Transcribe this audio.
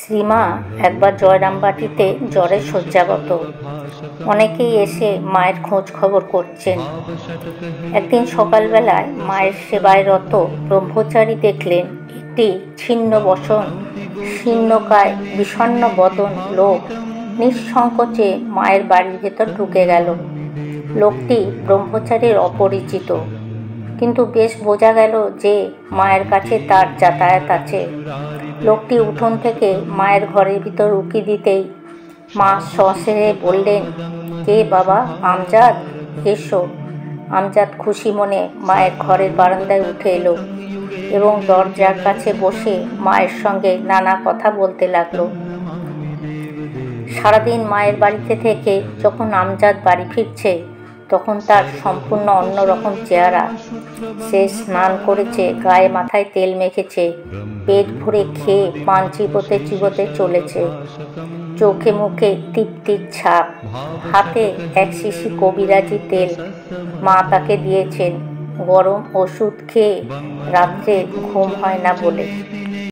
শ্রীমা একবার জয়রামবাটিতে জ্বরে শয্যাগত। অনেকেই এসে মায়ের খোঁজ খবর করছেন। একদিন সকালবেলায় মায়ের সেবায় রত ব্রহ্মচারী দেখলেন একটি ছিন্ন বসন, শীর্ণকায়, বিষণ্ণ বদন লোক নিঃসংকোচে মায়ের বাড়ির ভেতর ঢুকে গেল। লোকটি ব্রহ্মচারীর অপরিচিত, কিন্তু বেশ বোঝা গেল যে মায়ের কাছে তার যাতায়াত আছে। লোকটি উঠোন থেকে মায়ের ঘরের ভিতর উঁকি দিতেই মা সস্নেহে বললেন, কে বাবা? আমজাদ, এসো। আমজাদ খুশি মনে মায়ের ঘরের বারান্দায় উঠে এলো এবং দরজার কাছে বসে মায়ের সঙ্গে নানা কথা বলতে লাগলো। সারাদিন মায়ের বাড়িতে থেকে যখন আমজাদ বাড়ি ফিরছে, তখন তার সম্পূর্ণ অন্যরকম চেহারা। সে স্নান করেছে, গায়ে মাথায় তেল মেখেছে, পেট ভরে খেয়ে পান চিবোতে চিবোতে চলেছে। চোখে মুখে তৃপ্তির ছাপ, হাতে এক শিশি কবিরাজি তেল মা তাকে দিয়েছেন গরম ওষুধ খেয়ে রাত্রে ঘুম হয় না বলে।